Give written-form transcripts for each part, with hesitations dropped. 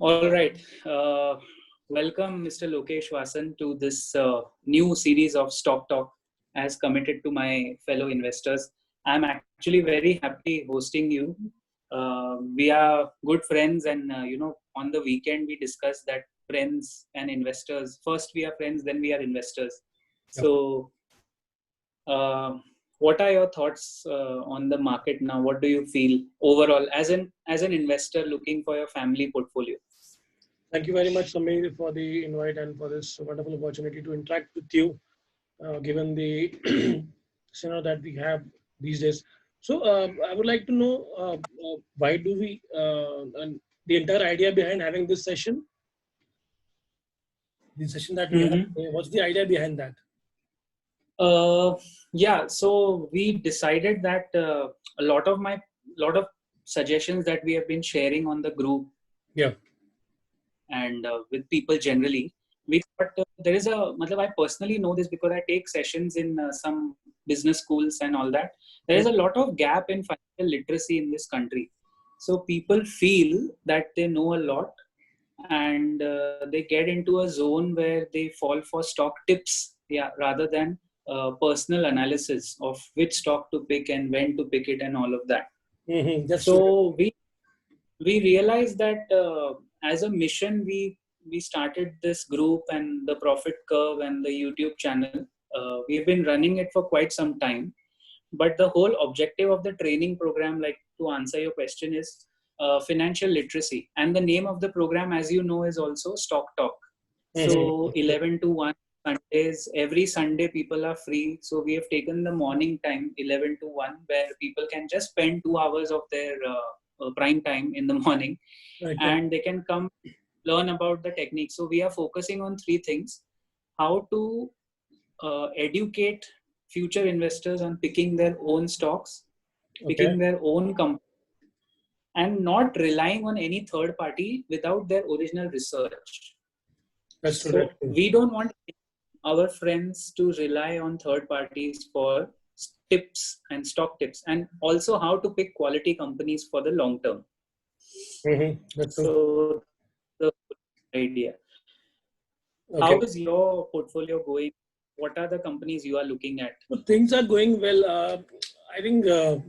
All right. Welcome, Mr. Lokesh Vasan, to this new series of Stock Talk. As committed to my fellow investors, I'm actually very happy hosting you. We are good friends, and on the weekend we discussed that friends and investors. First we are friends, then we are investors. Yep. So, uh, what are your thoughts on the market now? What do you feel overall as an investor looking for your family portfolio? Thank you very much, Samir, for the invite and for this wonderful opportunity to interact with you, given the scenario that we have these days. So, I would like to know why do we, and the entire idea behind having this session, the session that we have Mm-hmm. today, what's the idea behind that? Uh, yeah, so we decided that a lot of suggestions that we have been sharing on the group Yeah. and with people generally, we thought there is I personally know this because I take sessions in some business schools and all that. There is a lot of gap in financial literacy in this country. So people feel that they know a lot and they get into a zone where they fall for stock tips, yeah, rather than personal analysis of which stock to pick and when to pick it and all of that. That's true. So we realized that as a mission, we started this group and the profit curve and the YouTube channel. We've been running it for quite some time, but the whole objective of the training program, like to answer your question, is financial literacy. And the name of the program, as you know, is also Stock Talk. So 11 to 1 Sundays, every Sunday people are free. So we have taken the morning time, 11 to 1, where people can just spend 2 hours of their prime time in the morning, Right. and they can come learn about the technique. So we are focusing on three things: how to educate future investors on picking their own stocks, Okay. picking their own company, and not relying on any third party without their original research. That's true. That's So true. we don't want our friends to rely on third parties for tips and stock tips, and also how to pick quality companies for the long term. That's true. So the idea. How Okay. is your portfolio going? What are the companies you are looking at? So things are going well. I think I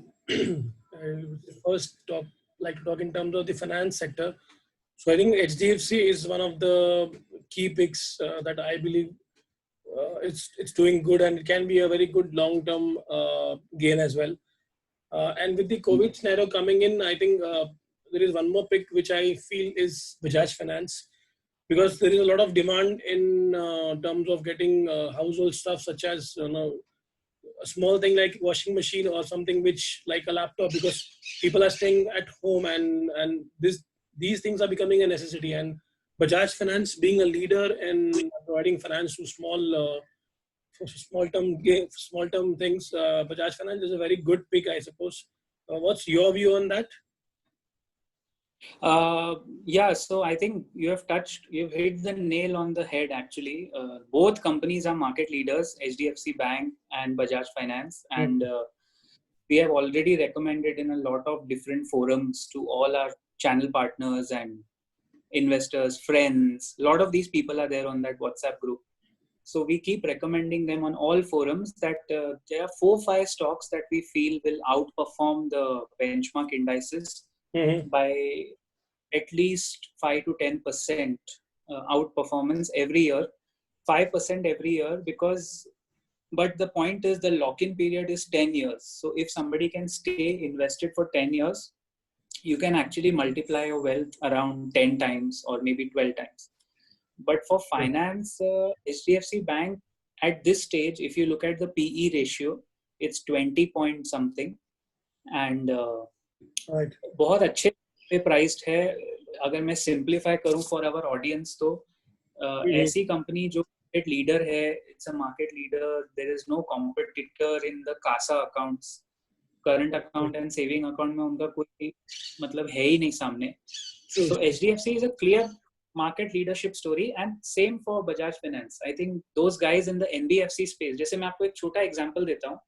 first like to talk in terms of the finance sector. So I think HDFC is one of the key picks that I believe it's doing good and it can be a very good long term gain as well. And with the COVID scenario coming in, I think there is one more pick which I feel is Bajaj Finance, because there is a lot of demand in terms of getting household stuff such as a small thing like washing machine or something which like a laptop, because people are staying at home and these things are becoming a necessity. And Bajaj Finance being a leader in providing finance to small term things, Bajaj Finance is a very good pick, I suppose. What's your view on that? Yeah, so I think you've hit the nail on the head actually. Both companies are market leaders, HDFC Bank and Bajaj Finance. And we have already recommended in a lot of different forums to all our channel partners and investors, friends. A lot of these people are there on that WhatsApp group. So we keep recommending them on all forums that there are 4-5 stocks that we feel will outperform the benchmark indices by at least 5 to 10% outperformance every year, 5% every year, but the point is the lock-in period is 10 years. So if somebody can stay invested for 10 years, you can actually multiply your wealth around 10 times or maybe 12 times. But for finance, HDFC Bank at this stage, if you look at the PE ratio, it's 20 point something. And Right. बहुत अच्छे पे priced है. अगर मैं simplify करूं for our audience तो ऐसी company जो मार्केट लीडर है, it's a market leader, there is no competitor in the CASA accounts, current account and saving account में उनका कोई मतलब है ही नहीं सामने. So HDFC is a clear market leadership story, and same for Bajaj Finance. I think those guys in the NBFC space, जैसे मैं आपको एक छोटा एग्जांपल देता हूँ,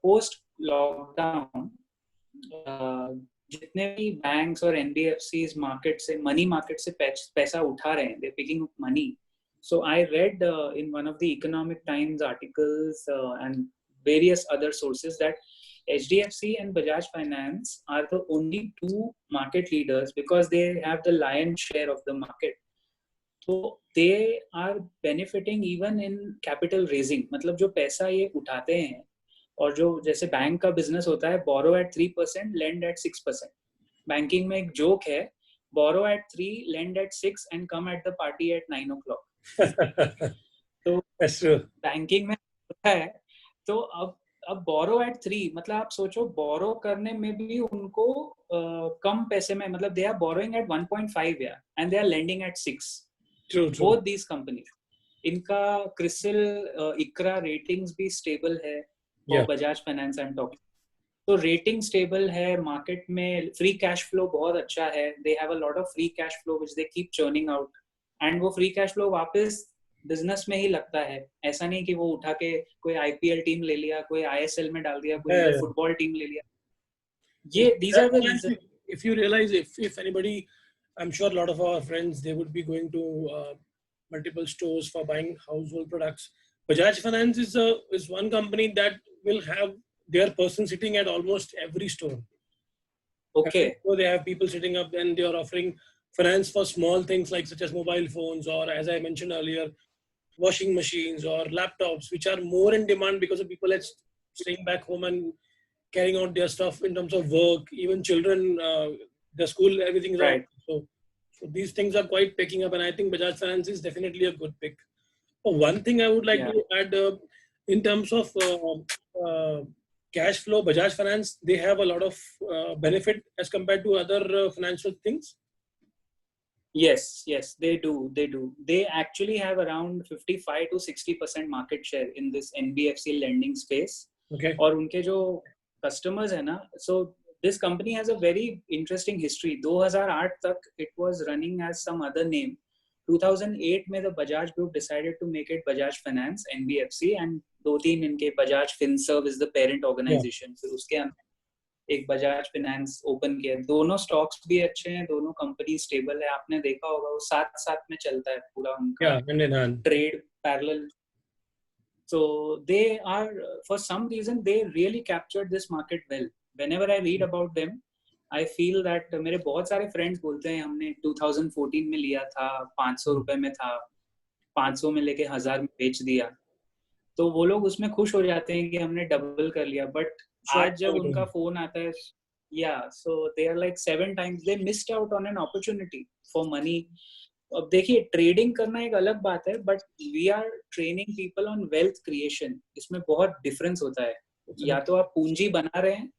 पोस्ट लॉकडाउन जितने भी बैंक्स और NBFCs मार्केट से मनी मार्केट से पैसा उठा रहे हैं, they're picking up money. So I read in one of the Economic Times articles and various other sources that HDFC and Bajaj Finance are the only two market leaders because they have the lion's share of the market. तो they are benefiting even in capital raising. मतलब जो पैसा ये उठाते हैं और जो जैसे बैंक का बिजनेस होता है, borrow at 3%, lend at 6%. Banking में एक जोक है, borrow at 3, lend at 6 and come at the party at 9 o'clock. तो बैंकिंग में होता है, तो अब borrow at 3 मतलब आप सोचो borrow करने में भी उनको कम पैसे में, मतलब they are borrowing at 1.5 yeah, and they are lending at 6. True. Both these companies, इनका क्रिसिल इकरा रेटिंग्स भी स्टेबल है और Bajaj finance I am talking, तो रेटिंग स्टेबल है, मार्केट में फ्री कैश फ्लो बहुत अच्छा है, they have a lot of free cash flow which they keep churning out, and वो फ्री कैश फ्लो वापस बिजनेस में ही लगता है. ऐसा नहीं कि वो उठा के कोई IPL टीम ले लिया, कोई ISL में डाल दिया, कोई फुटबॉल टीम ले लिया. ये these are the reasons. If you realize, if anybody, I'm sure a lot of our friends, they would be going to multiple stores for buying household products. Bajaj Finance is one company that will have their person sitting at almost every store. Okay. So they have people sitting up and they are offering finance for small things like such as mobile phones, or as I mentioned earlier, washing machines or laptops, which are more in demand because of people that's staying back home and carrying out their stuff in terms of work, even children, the school, everything is right. So these things are quite picking up, and I think Bajaj Finance is definitely a good pick. One thing I would like to add in terms of cash flow, Bajaj Finance, they have a lot of benefit as compared to other financial things. Yes, they do. They actually have around 55 to 60% market share in this NBFC lending space. Okay. और उनके जो customers है ना, so this company has a very interesting history. 2008 तक it was running as some other name. 2008 में the Bajaj Group decided to make it Bajaj Finance NBFC, and 2-3 इनके Bajaj FinServ is the parent organization. फिर उसके अंदर एक Bajaj Finance open किया. दोनों stocks भी अच्छे हैं, दोनों company stable है. आपने देखा होगा वो साथ में चलता है पूरा उनका trade parallel. So they are, for some reason, they really captured this market well. Whenever I read about them, I feel that मेरे बहुत सारे friends बोलते हैं हमने 2014 में लिया था, 500 रुपए में था, 500 में लेके 1000 में बेच दिया, तो वो लोग उसमें खुश हो जाते हैं कि हमने डबल कर लिया. बट आज जब उनका फोन आता है, so they are like 7 times, they missed out on an opportunity for money. अब देखिए ट्रेडिंग करना एक अलग बात है, but we are training people on wealth creation. इसमें बहुत डिफरेंस होता है. या तो आप पूंजी बना रहे हैं,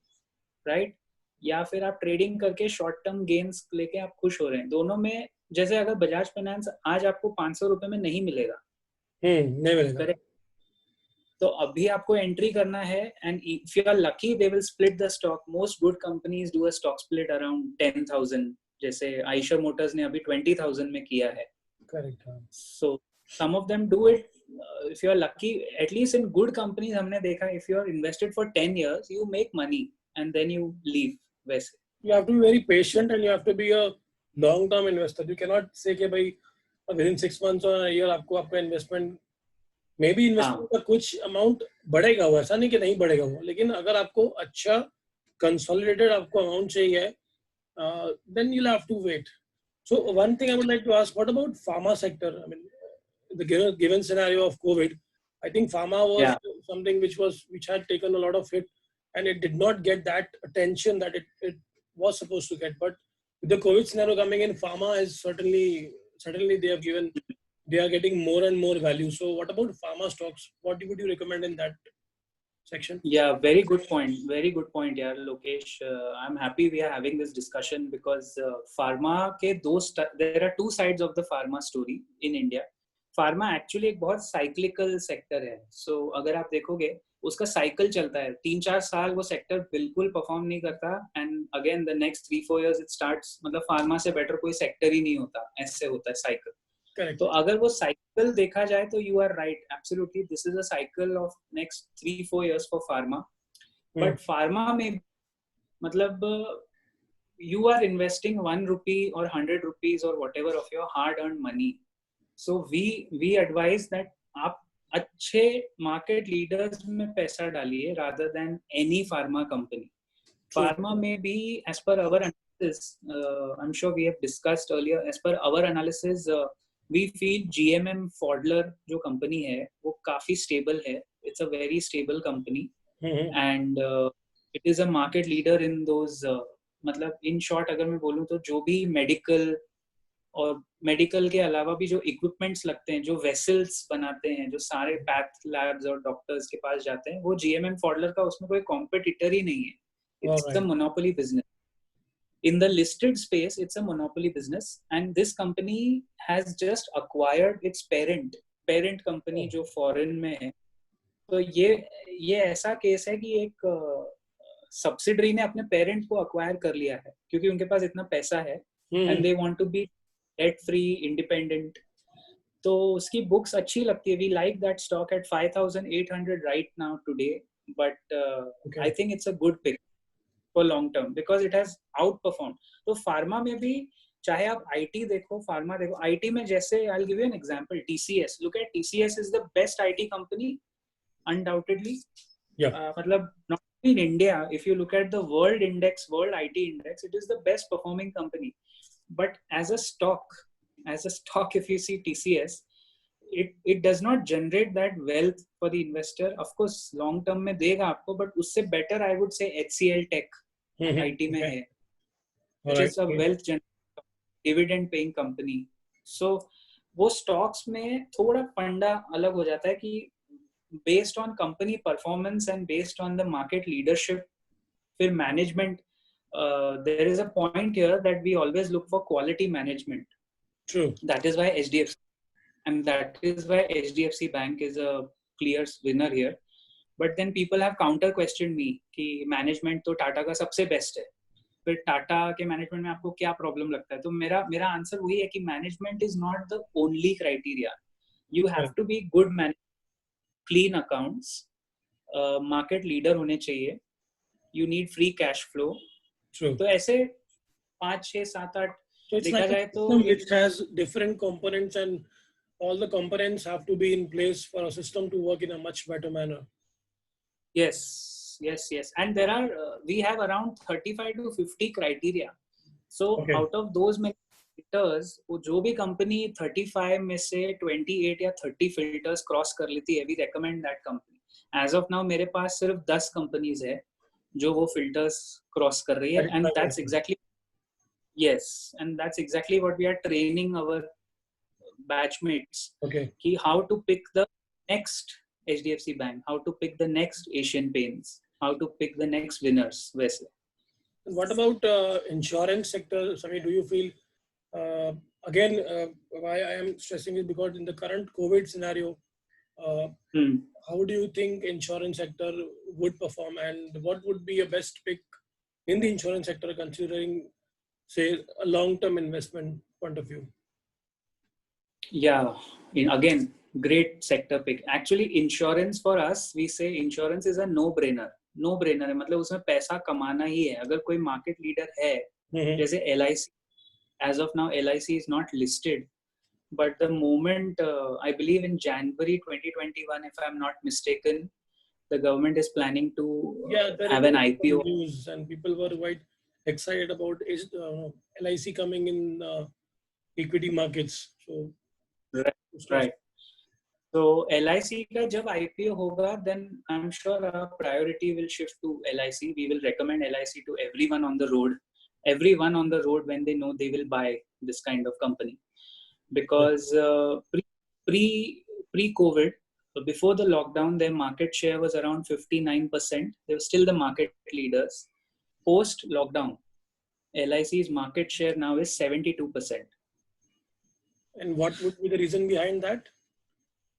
राइट, या फिर आप ट्रेडिंग करके शॉर्ट टर्म गेन्स लेके आप खुश हो रहे हैं. दोनों में, जैसे अगर बजाज फाइनेंस आज आपको 500 रुपए में नहीं मिलेगा, नहीं मिलेगा, तो अभी आपको एंट्री करना है, and if you are lucky they will split the stock. Most good companies do a stock split around 10,000, जैसे आयशर मोटर्स ने अभी 20,000 में किया है. Correct. So some of them do it if you are lucky. At least in good companies हमने देखा, if you are invested for 10 years, you make money and then you leave. वैसे you have to be very patient and you have to be a long term investor. You cannot say कि भाई within 6 months or a year आपका investment, may be investment का कुछ amount बढ़ेगा, वो ऐसा नहीं कि नहीं बढ़ेगा वो, लेकिन अगर आपको अच्छा कंसोलिडेटेड आपको अमाउंट चाहिए, then you'll have to wait. So one thing I would like to ask, what about pharma sector? I mean, the given scenario of COVID, I think pharma was something which had taken a lot of hit, and it did not get that attention that it was supposed to get. But with the COVID scenario coming in, pharma is certainly they are getting more and more value. So what about pharma stocks? What would you recommend in that section? Yeah, very good point. Yeah, Lokesh. I'm happy we are having this discussion because pharma के there are two sides of the pharma story in India. Pharma actually एक बहुत cyclical sector है. So अगर आप देखोगे उसका cycle चलता है, 3-4 साल वो sector बिल्कुल perform नहीं करता, and again the next 3-4 years it starts. मतलब pharma से better कोई sector ही नहीं होता, ऐसे होता है cycle. Correct. तो अगर वो साइकिल देखा जाए तो you are right, absolutely this is a cycle of next 3-4 years for pharma. But pharma में मतलब you are investing 1 rupee or 100 rupees or whatever of your hard earned money. So we advise that आप अच्छे market leaders में पैसा डालिए rather than any pharma company. Pharma may be, as per our analysis, I'm sure we have discussed earlier, as per our analysis, we feel GMM Fodler जो company है वो काफी stable है. It's a very stable company. And it is a market leader in those मतलब in short अगर मैं बोलूँ तो जो भी medical और मेडिकल के अलावा भी जो इक्विपमेंट्स लगते हैं, जो वेसल्स बनाते हैं, जो सारे पैथ लैब्स और डॉक्टर्स के पास जाते हैं, वो जीएमएम फॉडलर का उसमें कोई कॉम्पिटिटर ही नहीं है. It's a monopoly business. In the listed space, it's a monopoly business, and this company has just acquired its parent company जो फॉरेन में है. तो ये ऐसा केस है कि एक सब्सिडरी ने अपने पेरेंट को अक्वायर कर लिया है क्योंकि उनके पास इतना पैसा है and they want to be debt free, independent. तो उसकी बुक्स अच्छी लगती है. We like that stock at 5800 right now today, but I think it's a good pick for long term because it has outperform. तो pharma में भी चाहे आप आईटी देखो, फार्मा देखो, आईटी में जैसे I will give you an example, TCS. Look at TCS is the best IT company undoubtedly. matlab not in India, if you look at the world index, world IT index, it is the best performing company. But as a stock, if you see TCS, it does not generate that wealth for the investor. Of course long term mein dega aapko, but usse better I would say HCL Tech IT mein hai, which is a wealth generating, dividend paying company. So वो stocks में थोड़ा फंडा अलग हो जाता है कि based on company performance and based on the market leadership, फिर management, there is a point here that we always look for quality management. True. That is why HDFC, and that is why HDFC Bank is a clear winner here. But then people have counter questioned me कि management तो टाटा का सबसे best है. फिर टाटा के management में आपको क्या प्रॉब्लम लगता है? तो मेरा आंसर वही है कि management is not the only criteria. You have to be good manager, clean accounts, market leader होने चाहिए, you need free cash flow. तो ऐसे 5 6 7 8 देखा जाए तो it has different components and all the components have to be in place for a system to work in a much better manner. Yes. And there are we have around 35 to 50 criteria. So out of those many filters, वो जो भी company 35 में से 28 या 30 filters cross कर लेती है, we recommend that company. As of now मेरे पास सिर्फ 10 कंपनीज है जो वो फिल्टर्स क्रॉस कर रही है, and that's exactly what we are training our batchmates. कि how to pick the next HDFC Bank, how to pick the next Asian Paints, how to pick the next winners. What about insurance sector? Sami, do you feel again why I am stressing it because in the current COVID scenario, how do you think insurance sector would perform, and what would be a best pick in the insurance sector considering, say, a long-term investment point of view? Yeah, again, great sector pick. Actually, insurance for us, we say insurance is a no-brainer है. मतलब उसमें पैसा कमाना ही है. अगर कोई market leader है, जैसे LIC, as of now LIC is not listed, but the moment I believe in January 2021, if I'm not mistaken, the government is planning to have an IPO. News, and people were quite excited about LIC coming in equity markets. So right. So LIC का जब IPO होगा, then I'm sure our priority will shift to LIC. We will recommend LIC to everyone on the road. Everyone on the road when they know they will buy this kind of company, because pre-COVID, before the lockdown, their market share was around 59%. They were still the market leaders. Post lockdown, LIC's market share now is 72%. And what would be the reason behind that?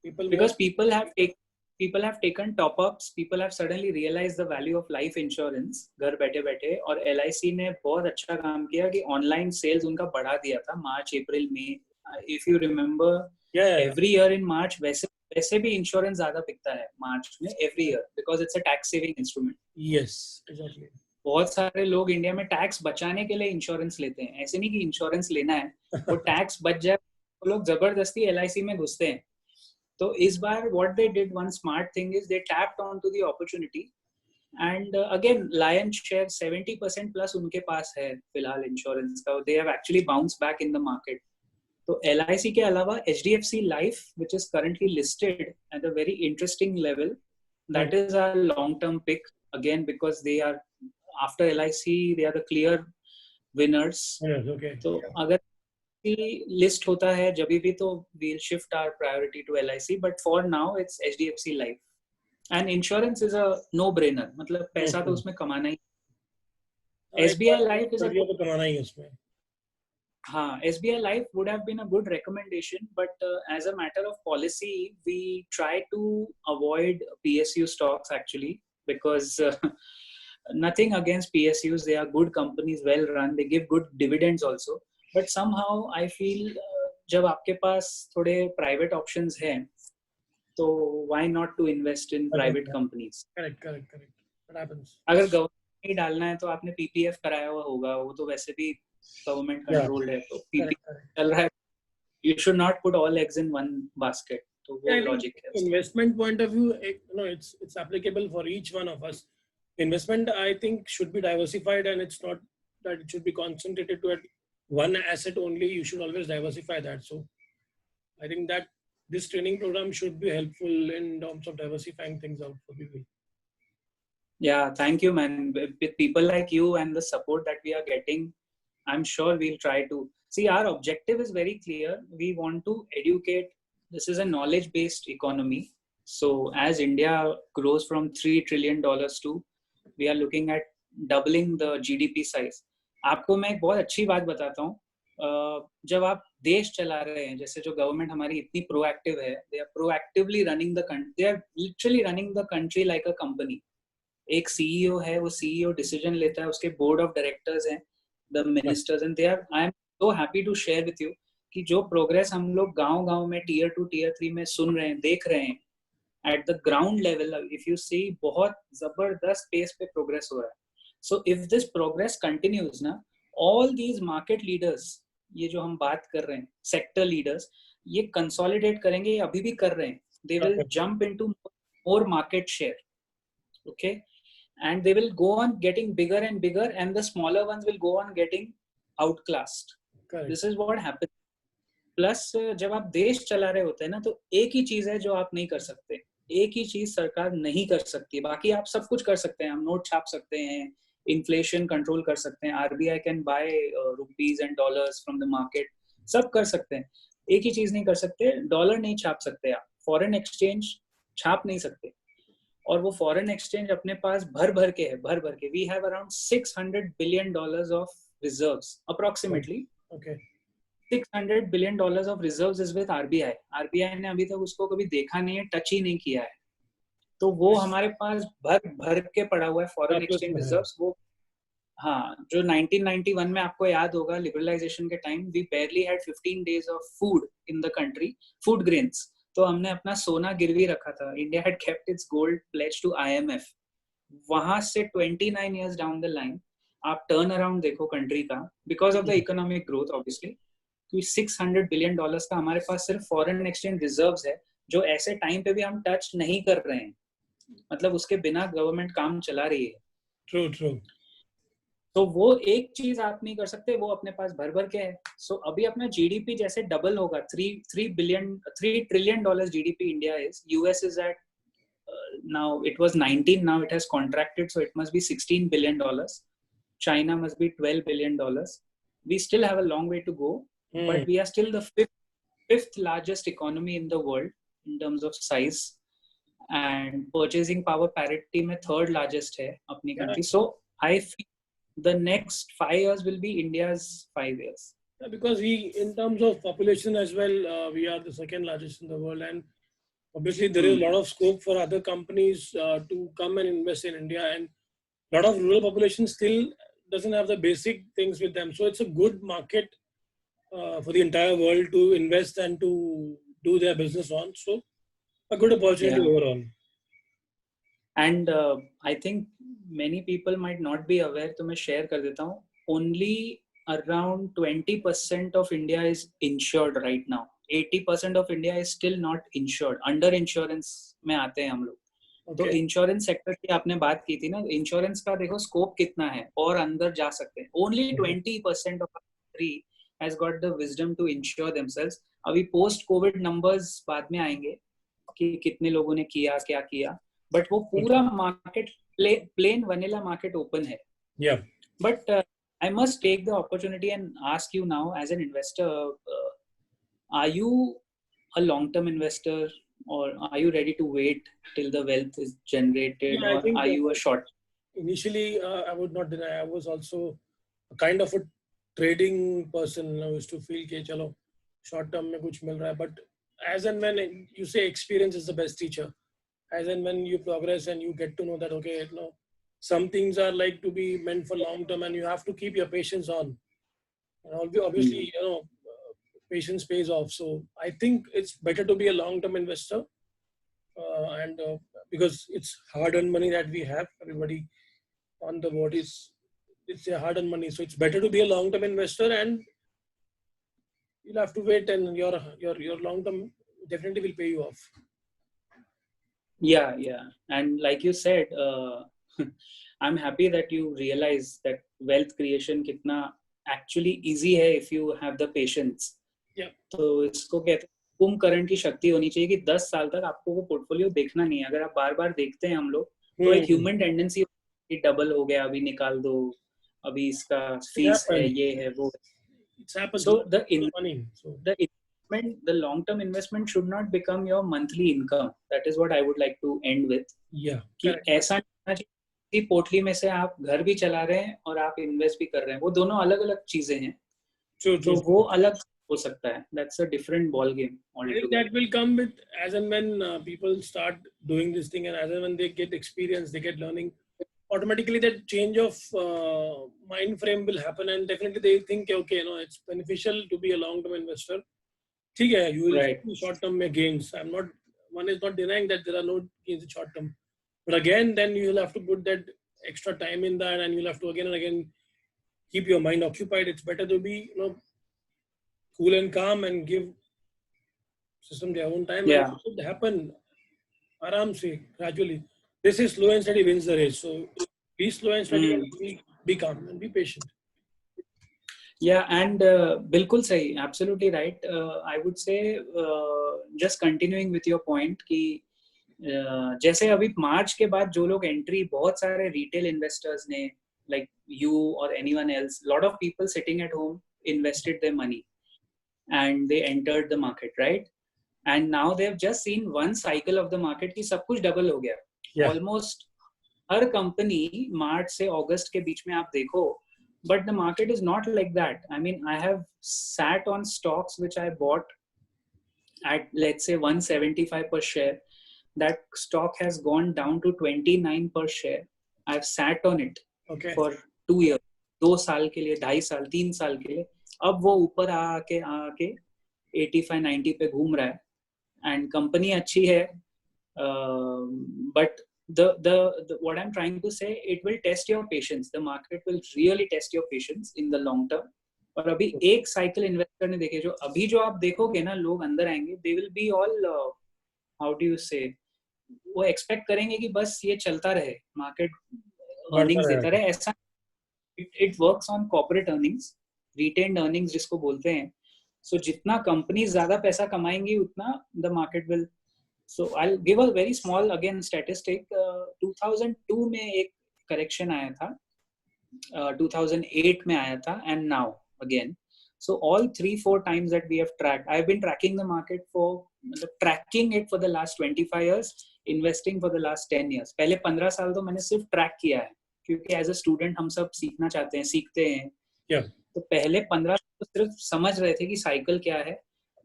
Because people have taken top-ups. People have suddenly realized the value of life insurance घर बैठे और LIC ने बहुत अच्छा काम किया कि online sales उनका बढ़ा दिया था March, April, May. If you remember, every year in March वैसे भी insurance ज़्यादा बिकता है March में every year because it's a tax saving instrument. Yes, exactly. बहुत सारे लोग इंडिया में टैक्स बचाने के लिए इंश्योरेंस लेते हैं, ऐसे नहीं कि इंश्योरेंस लेना है, वो टैक्स बच जाए वो लोग जबरदस्ती LIC में घुसते हैं. तो इस बार what they did, one smart thing is they tapped onto the opportunity and again lion share 70% plus उनके पास है फिलहाल इंश्योरेंस का. they have actually bounced back in the market. तो LIC के अलावा HDFC Life which is currently listed at a very interesting level, that is our long term pick again because they are after LIC they are the clear winners. Okay. तो अगर list होता है जब भी तो we'll shift our priority to LIC, but for now it's HDFC Life and insurance is a no brainer. मतलब पैसा तो उसमें कमाना ही. SBI Life is a तो कमाना ही है उसमें. हाँ, SBI Life would have been a good recommendation, but as a matter of policy, we try to avoid PSU stocks actually because nothing against PSUs. They are good companies, well run. They give good dividends also. But somehow I feel जब आपके पास थोड़े private options हैं, तो why not to invest in private companies? Correct. That happens. अगर government ही डालना है तो आपने PPF कराया हुआ होगा, वो तो वैसे भी गवर्नमेंट कंट्रोल्ड है, तो PPF चल रहा है. You should not put all eggs in one basket. तो वो लॉजिक है. Investment point of view, it's applicable for each one of us. Investment, I think, should be diversified, and it's not that it should be concentrated to one asset only. You should always diversify that. So, I think that this training program should be helpful in terms of diversifying things out for people. Yeah, thank you, man. With people like you and the support that we are getting, I'm sure we'll try to. See, our objective is very clear. We want to educate. This is a knowledge-based economy. So as India grows from $3 trillion to, we are looking at doubling the GDP size. आपको मैं एक बहुत अच्छी बात बताता हूँ. जब आप देश चला रहे हैं, जैसे जो गवर्नमेंट हमारी इतनी प्रोएक्टिव है, they are proactively running the country. They are literally running the country like a company. एक CEO है, वो CEO डिसीजन लेता है, उसके बोर्ड ऑफ डायरेक्टर्स हैं, the ministers, and they are. I am so happy to share with you कि जो progress हम लोग गांव-गांव में टीयर 2 टीयर 3 में सुन रहे हैं, देख रहे हैं, at the ground level if you see बहुत जबरदस्त पेस पे प्रोग्रेस हो रहा है. So if this progress continues ना, ऑल दीज मार्केट लीडर्स, ये जो हम बात कर रहे हैं सेक्टर लीडर्स, ये कंसोलिडेट करेंगे, ये अभी भी कर रहे हैं. They will jump into more market share. Okay, and they will go on getting bigger and bigger, and the smaller ones will go on getting outclassed. Correct. This is what happens. Plus जब आप देश चला रहे होते हैं ना, तो एक ही चीज है जो आप नहीं कर सकते, एक ही चीज सरकार नहीं कर सकती. बाकी आप सब कुछ कर सकते हैं. हम नोट छाप सकते हैं, इन्फ्लेशन कंट्रोल कर सकते हैं, RBI can by rupees and dollars from the market, सब कर सकते हैं. एक ही चीज नहीं कर सकते, डॉलर नहीं छाप सकते आप, फॉरेन एक्सचेंज छाप नहीं सकते. और वो फॉरेन एक्सचेंज अपने पास भर भर के है, भर भर के. We have around $600 billion of reserves approximately. Okay, $600 billion of reserves is with RBI. RBI ने अभी तक उसको कभी देखा नहीं है, टच ही नहीं किया है. तो वो हमारे पास भर भर के पड़ा हुआ है फॉरेन एक्सचेंज रिजर्व्स. वो हाँ, जो 1991 में आपको याद होगा लिबरलाइजेशन के time, we barely had 15 days of food in the country, food grains. तो हमने अपना सोना गिरवी रखा था. India had kept its gold pledge to IMF. वहां से 29 years down the line आप टर्न अराउंड देखो कंट्री का, because of the economic growth obviously, कि $600 billion का हमारे पास सिर्फ फॉरेन एक्सचेंज रिजर्व्स है, जो ऐसे टाइम पे भी हम टच नहीं कर रहे हैं. मतलब उसके बिना गवर्नमेंट काम चला रही है. ट्रू. तो वो एक चीज आप नहीं कर सकते, वो अपने पास भर भर के है. सो अभी अपना GDP जैसे डबल होगा, 3 trillion dollars GDP India is. US is at now, it was 19, now it has contracted, so it must be $16 billion. China must be $12 billion. We still have a long way to go, but we are still the fifth largest economy in the world in terms of size, and purchasing power parity में third largest है अपनी country. So I feel the next 5 years will be India's 5 years. Yeah, because we, in terms of population as well, we are the second largest in the world, and obviously there is a lot of scope for other companies to come and invest in India, and a lot of rural population still doesn't have the basic things with them. So it's a good market for the entire world to invest and to do their business on. So a good opportunity overall. And I think many people might not be aware, तो मैं share कर देता हूँ. Only around 20% of India is insured right now. 80% of India is still not insured. Under insurance में आते हैं हम लोग. तो इंश्योरेंस सेक्टर की आपने बात की थी ना, इंश्योरेंस का देखो स्कोप कितना है और अंदर जा सकते हैं. Only 20% of our country has got the wisdom to insure themselves. अभी पोस्ट कोविड नंबर्स बाद में आएंगे कि कितने लोगों ने किया, क्या किया, बट वो पूरा market plain vanilla market open है. But I must take the opportunity and ask you now as an investor, are you a long term investor or are you ready to wait till the wealth is generated, or are you a short? Initially I would not deny I was also a kind of a trading person. I used to feel कि चलो short term में कुछ मिल रहा है, but as and when you say experience is the best teacher, as and when you progress and you get to know that okay, you know, some things are like to be meant for long term and you have to keep your patience on, and obviously you know patience pays off. So I think it's better to be a long term investor, and because it's hard earned money that we have, everybody on the board is, it's a hard earned money, so it's better to be a long term investor, and you'll have to wait, and your long term definitely will pay you off. Yeah, and like you said, I'm happy that you realize that wealth creation कितना actually easy है if you have the patience. तो इसको कहते हैं कुंभकर्ण की शक्ति होनी चाहिए कि 10 साल तक आपको वो पोर्टफोलियो देखना नहीं है. अगर आप बार बार देखते हैं हम लोग, तो एक ह्यूमन टेंडेंसी डबल हो गया, अभी निकाल दो, अभी इसका फीस है, ये है, वो. So the long term investment should not become your monthly income. That is what I would like to end with. कि ऐसा नहीं कि पोटली में से आप घर भी चला रहे हैं और आप इन्वेस्ट भी कर रहे हैं, वो दोनों अलग अलग चीजें हैं. तो वो अलग हो सकता है. That's a different ball game altogether. That will come with as and when people start doing this thing, and as and when they get experience, they get learning, automatically that change of mind frame will happen, and definitely they think okay, you know, it's beneficial to be a long term investor. ठीक है, you will see short term में gains. One is not denying that there are no gains in short term, but again then you will have to put that extra time in that, and you'll have to again and again keep your mind occupied. It's better to be, you know, cool and calm and give system their own time. Yeah. And it should happen aram se, gradually. This is slow and steady wins the race. So be slow and steady and be calm and be patient. Yeah, and बिल्कुल सही, absolutely right. I would say just continuing with your point कि जैसे अभी मार्च के बाद जो लोग entry, बहुत सारे रिटेल इन्वेस्टर्स ने, like you or anyone else, lot of people sitting at home invested their money and they entered the market, right? And now they have just seen one cycle of the market कि सब कुछ double हो गया. Almost हर company मार्च से अगस्त के बीच में आप देखो, but the market is not like that. I mean, I have sat on stocks which I bought at, let's say, 175 per share. That stock has gone down to 29 per share. I've sat on it for 2 years, 2 साल के लिए, 2.5 साल, 3 साल के लिए. अब वो ऊपर आके 85-90 पे घूम रहा है, and कंपनी अच्छी है, but the what I'm trying to say, it will test your patience. The market will really test your patience in the long term. और अभी एक साइकिल इन्वेस्टर ने देखे, जो अभी जो आप देखोगे ना, लोग अंदर आएंगे, they will be all how do you say, वो एक्सपेक्ट करेंगे कि बस ये चलता रहे, मार्केट अर्निंग्स देता रहे. ऐसा it works on corporate earnings, retained earnings जिसको बोलते हैं. So जितना कंपनी ज्यादा पैसा कमाएंगी उतना the market will. So I'll give a very small again statistic. 2002 में एक correction आया था, 2008 में आया था, and now again. So all 3-4 times that we have tracked, I've been tracking the market tracking it for the last 25 years, investing for the last 10 years. पहले 15 साल तो मैंने सिर्फ ट्रैक किया है, क्योंकि एज अ स्टूडेंट हम सब सीखना चाहते हैं, सीखते हैं. तो पहले 15 साल सिर्फ समझ रहे थे कि साइकिल क्या है.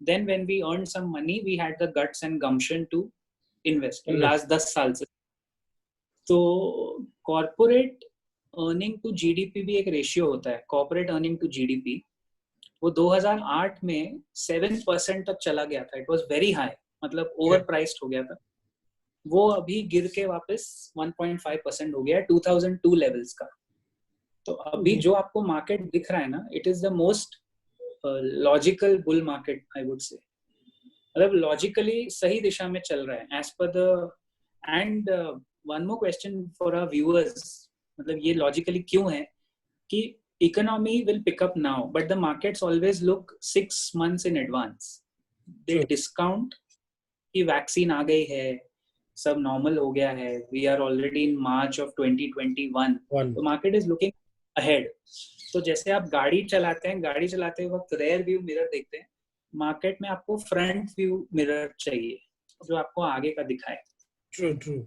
Then when we earned some money, we had the guts and gumption to invest. Last 10 साल से. तो corporate earning to GDP भी एक रेशियो होता है. Corporate earning to GDP वो 2008 में 7% तक चला गया था. It was very high, मतलब overpriced हो गया था. वो अभी गिर के वापस 1.5% हो गया 2002 लेवल्स का। तो अभी जो आपको मार्केट दिख रहा है ना, it is the most logical bull market I would say. मतलब लॉजिकली सही दिशा में चल रहा है as per the end one more question for our viewers, मतलब ये लॉजिकली क्यों है कि economy will pick up now but the markets always look 6 months in advance. They discount कि वैक्सीन आ गई है, सब नॉर्मल हो गया है, we are already in March of 2021, तो मार्केट इज लुकिंग अहेड। तो जैसे आप गाड़ी चलाते हैं, गाड़ी चलाते वक्त रेयर व्यू मिरर देखते हैं, मार्केट में आपको फ्रंट व्यू मिरर चाहिए जो आपको आगे का दिखाए। True true.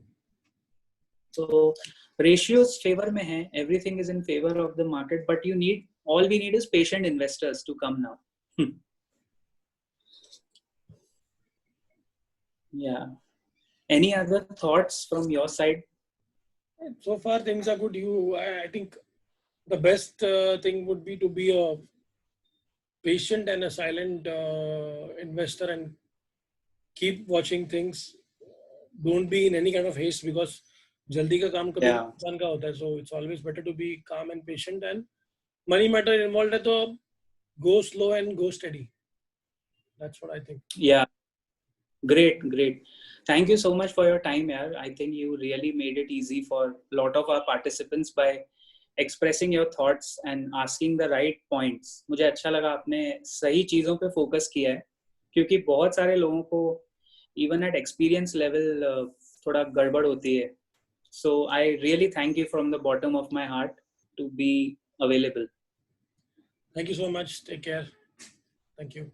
तो ratios फेवर में है, everything is in favor of the market, but you need, all we need is patient investors to come now. Yeah. Any other thoughts from your side? So far things are good. I think the best thing would be to be a patient and a silent investor and keep watching things. Don't be in any kind of haste because jaldi ka kaam kabhi नुकसान का होता है. So it's always better to be calm and patient, and money matter involved है तो go slow and go steady. That's what I think. Yeah. Great. Thank you so much for your time, yaar. I think you really made it easy for a lot of our participants by expressing your thoughts and asking the right points. मुझे अच्छा लगा आपने सही चीजों पे focus किया है, क्योंकि बहुत सारे लोगों को even at experience level थोड़ा गड़बड़ होती है. So I really thank you from the bottom of my heart to be available. Thank you so much. Take care. Thank you.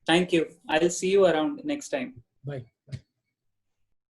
Thank you. I'll see you around next time. Bye.